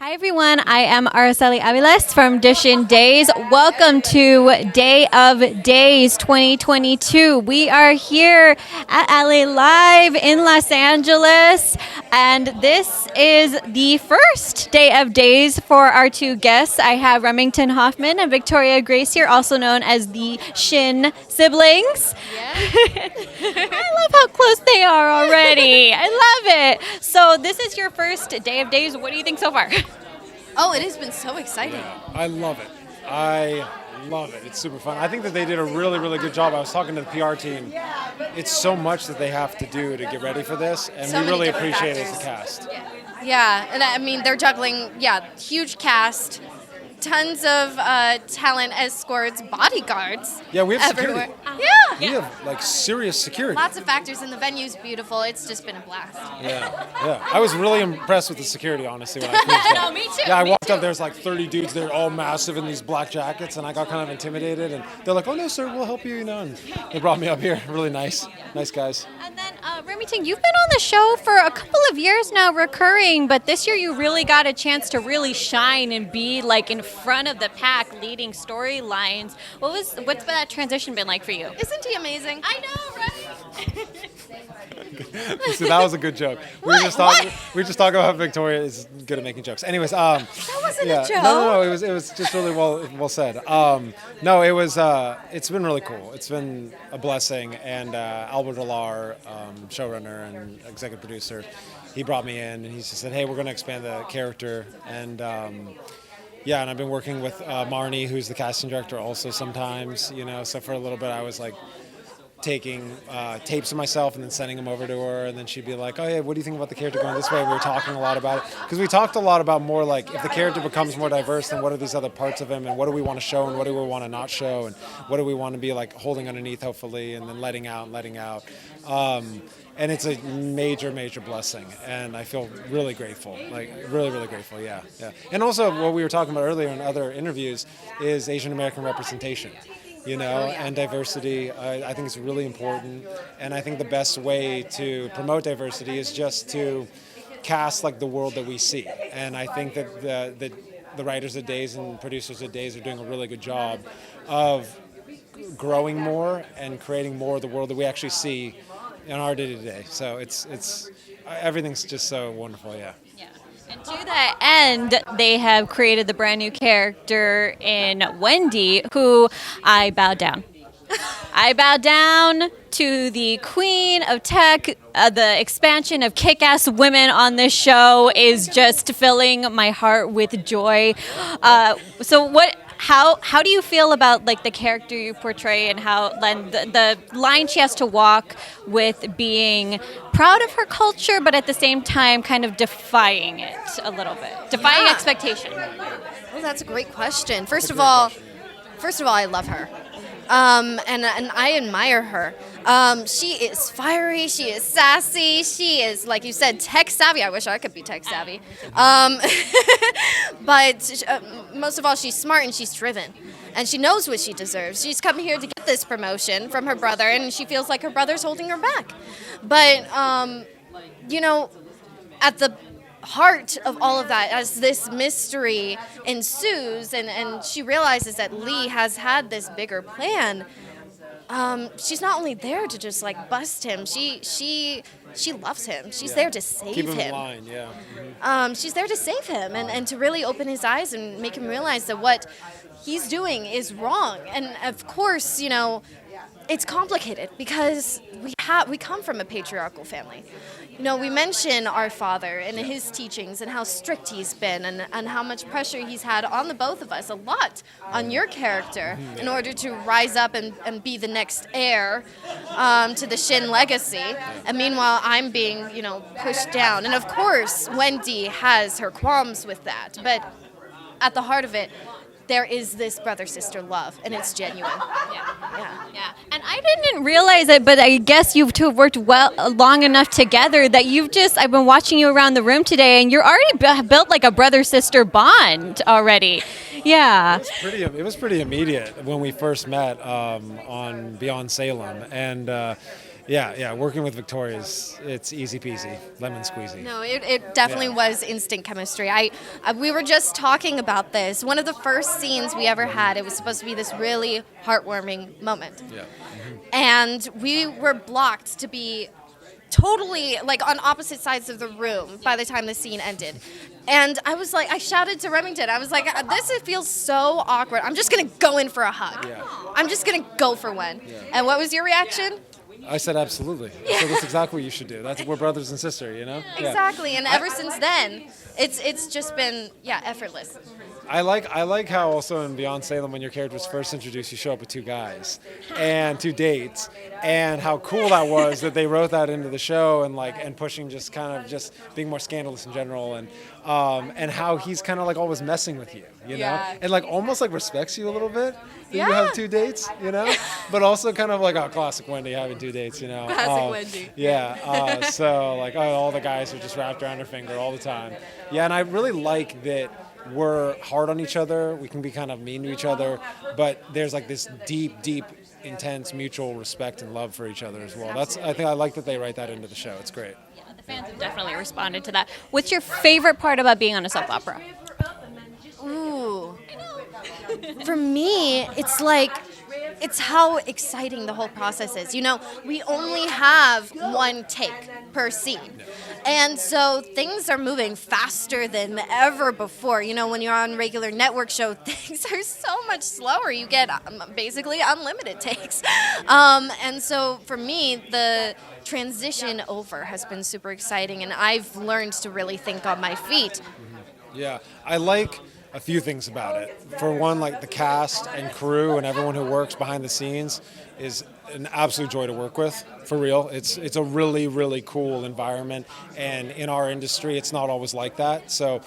Hi everyone, I am Araceli Aviles from Dishin Days. Welcome to Day of Days 2022. We are here at LA Live in Los Angeles, and this is the first Day of Days for our two guests. I have Remington Hoffman and Victoria Grace here, also known as the Shin siblings. Yeah. I love how close they are already. I love it. So this is your first Day of Days. What do you think so far? Oh, it has been so exciting. I love it. I love it. It's super fun. I think that they did a really, really good job. I was talking to the PR team. It's so much that they have to do to get ready for this, and So we many really different appreciate it as a factors. cast. Yeah, and I mean, they're juggling, huge cast, tons of talent, escorts, bodyguards. Yeah, we have everywhere. security. Yeah. We have like serious security. Lots of factors, and the venue's beautiful. It's just been a blast. Yeah. I was really impressed with the security, honestly, when I first got. No, me too, Yeah, I me walked too. up. There's like 30 dudes. They're all massive in these black jackets, and I got kind of intimidated. And they're like, "Oh no, sir, we'll help you," And they brought me up here. Really nice guys. And then, Remington, you've been on the show for a couple of years now, recurring, but this year you really got a chance to really shine and be like in front of the pack, leading storylines. What's that transition been like for you? Isn't he amazing? I know, right? So that was a good joke. We were just talking about Victoria is good at making jokes. Anyways, that wasn't a joke. No. It was just really well said. No, it was. It's been really cool. It's been a blessing. And Albert Alar, showrunner and executive producer, he brought me in and he just said, "Hey, we're going to expand the character." And and I've been working with Marnie, who's the casting director, also sometimes. So for a little bit, I was like taking tapes of myself and then sending them over to her, and then she'd be like, "Oh yeah, what do you think about the character going this way?" We were talking a lot about it because we talked a lot about more like if the character becomes more diverse, then what are these other parts of him, and what do we want to show, and what do we want to not show, and what do we want to be like holding underneath, hopefully, and then letting out. And it's a major blessing, and I feel really grateful, like really grateful. Yeah. And also what we were talking about earlier in other interviews is Asian American representation. And diversity. I think it's really important, and I think the best way to promote diversity is just to cast like the world that we see. And I think that the writers of Days and producers of Days are doing a really good job of growing more and creating more of the world that we actually see in our day-to-day. So it's everything's just so wonderful. Yeah. And to that end, they have created the brand new character in Wendy, who I bow down. I bow down to the queen of tech. The expansion of kick-ass women on this show is just filling my heart with joy. How do you feel about like the character you portray and how the line she has to walk with being proud of her culture, but at the same time kind of defying it a little bit, defying expectation? Well, that's a great question. First of all, I love her. And I admire her. She is fiery. She is sassy. She is, like you said, tech savvy. I wish I could be tech savvy. But most of all, she's smart and she's driven. And she knows what she deserves. She's come here to get this promotion from her brother, and she feels like her brother's holding her back. But, at the heart of all of that, as this mystery ensues and she realizes that Lee has had this bigger plan, she's not only there to just like bust him, she loves him. She's there to save Keep him in him. line. Yeah. She's there to save him and to really open his eyes and make him realize that what he's doing is wrong. And of course, it's complicated because we come from a patriarchal family. We mention our father and his teachings and how strict he's been and how much pressure he's had on the both of us, a lot on your character in order to rise up and be the next heir to the Shin legacy. And meanwhile, I'm being, pushed down. And of course, Wendy has her qualms with that. But at the heart of it, there is this brother-sister love, and it's genuine. Yeah. And I didn't realize it, but I guess you two have worked long enough together that I've been watching you around the room today, and you're already built like a brother-sister bond already. Yeah. It was pretty immediate when we first met on Beyond Salem, and yeah. Working with Victoria it's easy peasy, lemon squeezy. No, it definitely was instant chemistry. We were just talking about this. One of the first scenes we ever had, it was supposed to be this really heartwarming moment. Yeah. And we were blocked to be totally like on opposite sides of the room by the time the scene ended. And I was like, I shouted to Remington. I was like, it feels so awkward. I'm just going to go in for a hug. Yeah. I'm just going to go for one. Yeah. And what was your reaction? I said absolutely. So that's exactly what you should do. We're brothers and sisters, you know? Yeah. Exactly. And ever since then, it's just been effortless. I like how also in Beyond Salem, when your character was first introduced, you show up with two guys and two dates, and how cool that was that they wrote that into the show, and pushing just kind of just being more scandalous in general, and how he's kind of like always messing with you, you know, and like almost like respects you a little bit that you have two dates, you know, but also kind of like, oh, classic Wendy having two dates, you know. Classic Wendy. Yeah. So like, oh, all the guys are just wrapped around her finger all the time. Yeah, and I really like that. We're hard on each other. We can be kind of mean to each other, but there's like this deep, intense mutual respect and love for each other as well. I think I like that they write that into the show. It's great. Yeah, the fans have definitely responded to that. What's your favorite part about being on a soap opera? Ooh. For me, it's how exciting the whole process is. You know, we only have one take per scene. And so things are moving faster than ever before. You know, when you're on regular network show, things are so much slower. You get basically unlimited takes. And so for me, the transition over has been super exciting, and I've learned to really think on my feet. Yeah, I like a few things about it. For one, like the cast and crew and everyone who works behind the scenes is an absolute joy to work with, for real. It's a really, really cool environment, and in our industry, it's not always like that, so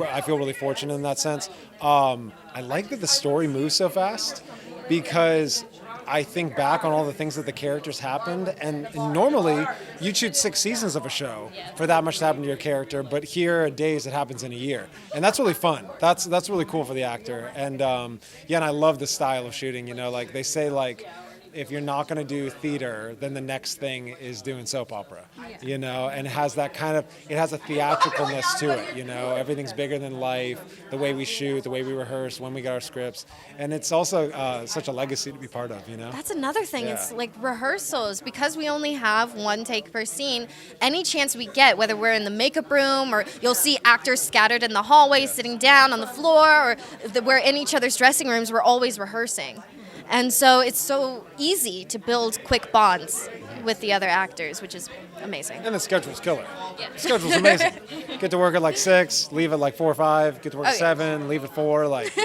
I feel really fortunate in that sense. I like that the story moves so fast, because I think back on all the things that the characters happened, and normally you'd shoot 6 seasons of a show for that much to happen to your character, but here at Days it happens in a year, and that's really fun. That's really cool for the actor, and and I love the style of shooting. You know, like they say, like, if you're not going to do theater, then the next thing is doing soap opera, you know, and it has that kind of, it has a theatricalness to it, you know, everything's bigger than life, the way we shoot, the way we rehearse, when we get our scripts, and it's also such a legacy to be part of, you know. That's another thing. Yeah. It's like rehearsals, because we only have one take per scene. Any chance we get, whether we're in the makeup room or you'll see actors scattered in the hallway, sitting down on the floor, or we're in each other's dressing rooms, we're always rehearsing. And so it's so easy to build quick bonds with the other actors, which is amazing. And the schedule's killer. Yeah. The schedule's amazing. Get to work at like 6, leave at like 4 or 5, get to work at 7, leave at 4, like...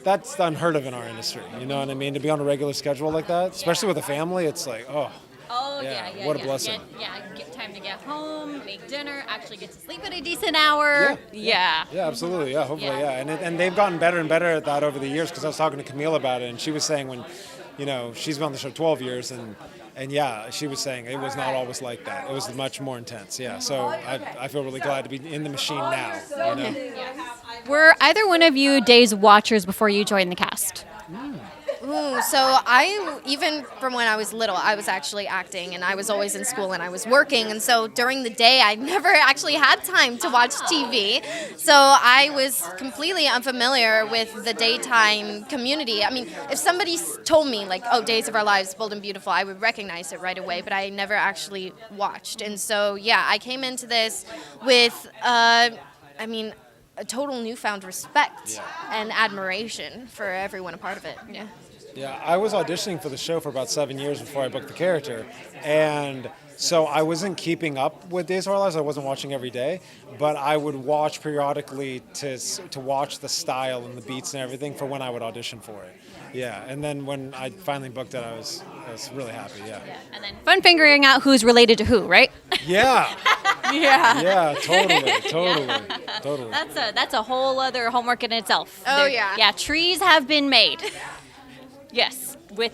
That's unheard of in our industry, you know what I mean? To be on a regular schedule like that, especially with a family, it's like, what a blessing. Get time to get home, make dinner, actually get to sleep at a decent hour. Yeah, absolutely, hopefully, And they've gotten better and better at that over the years, because I was talking to Camille about it, and she was saying when, you know, she's been on the show 12 years, and she was saying it was not always like that. It was much more intense, So I feel really glad to be in the machine now, you know? Were either one of you Days watchers before you joined the cast? Ooh, so even from when I was little, I was actually acting, and I was always in school and I was working, and so during the day I never actually had time to watch TV, so I was completely unfamiliar with the daytime community. I mean, if somebody told me, like, oh, Days of Our Lives, Bold and Beautiful, I would recognize it right away, but I never actually watched, and so, I came into this with, a total newfound respect and admiration for everyone a part of it. Yeah, I was auditioning for the show for about 7 years before I booked the character, and so I wasn't keeping up with Days of Our Lives. I wasn't watching every day, but I would watch periodically to watch the style and the beats and everything for when I would audition for it. Yeah, and then when I finally booked it, I was really happy. Yeah. And then fun figuring out who's related to who, right? Yeah. Yeah. Totally. That's a whole other homework in itself. Oh, Yeah, trees have been made. Yes, with,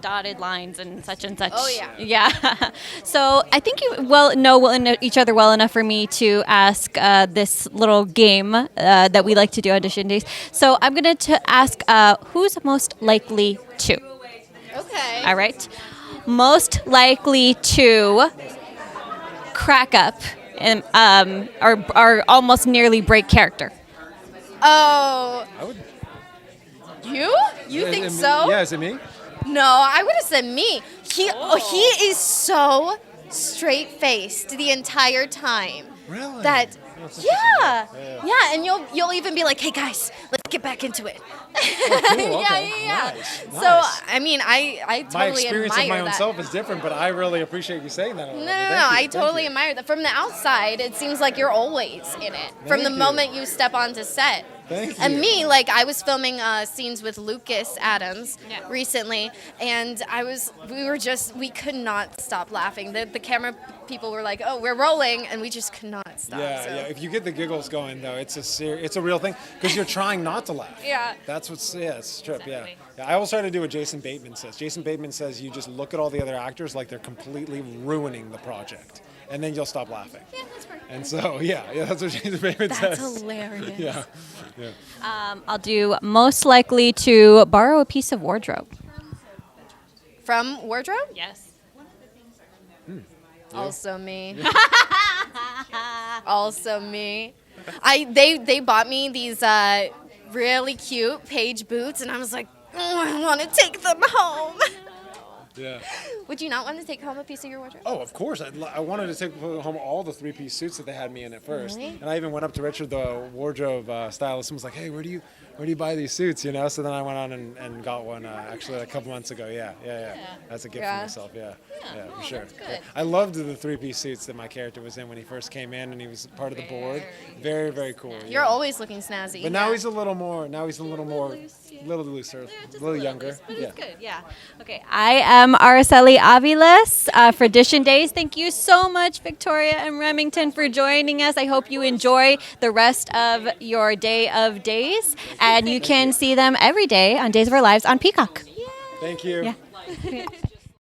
dotted lines and such and such. Oh, yeah. Yeah. So I think you know each other well enough for me to ask this little game that we like to do on Dishin Days. So I'm going to ask who's most likely to. Okay. All right. most likely to crack up and or almost nearly break character? Oh, I would. you think Is it me? so? Yeah, is it me? No, I would have said me. He is so straight faced the entire time. Really? That That's yeah. interesting. Yeah, and you'll even be like, "Hey guys, let's get back into it." cool, yeah, okay. yeah. Nice, So nice. I mean, I My totally experience of admire my own that. self is different, but I really appreciate you saying that. No, I totally admire that. From the outside, it seems like you're always in it. From the Thank you. moment you step onto set. Thank And you. me, like, I was filming scenes with Lucas Adams Yeah. recently, and we could not stop laughing. The camera people were like, "Oh, we're rolling," and we just could not stop. Yeah, so. yeah. If you get the giggles going, though, it's a real thing because you're trying not to laugh. Yeah. That's what's it's a trip. Exactly. Yeah. I always try to do what Jason Bateman says. Jason Bateman says you just look at all the other actors like they're completely ruining the project, and then you'll stop laughing. Yeah, that's perfect. And so that's what Jason Bateman That's says. hilarious. Yeah. I'll do most likely to borrow a piece of wardrobe. From wardrobe? Yes. Also me. Also me. They bought me these really cute Paige boots, and I was like, "Oh, I want to take them home." Yeah. Would you not want to take home a piece of your wardrobe? Oh, of course. I wanted to take home all the three-piece suits that they had me in at first. Really? And I even went up to Richard, the wardrobe stylist, and was like, "Hey, where do you buy these suits?" You know. So then I went on and got one actually a couple months ago. Yeah. As a gift Yeah. for myself. Yeah, for sure. that's good. Yeah. I loved the three-piece suits that my character was in when he first came in, and he was part of the board. Very, very cool. You're yeah. always looking snazzy. But now yeah. he's a little more. Little looser, a little younger. But Yeah. it's good, yeah. Okay, I am Araceli Aviles for Dishin Days. Thank you so much, Victoria and Remington, for joining us. I hope you enjoy the rest of your day of days, and you can see them every day on Days of Our Lives on Peacock. Thank you. Yeah.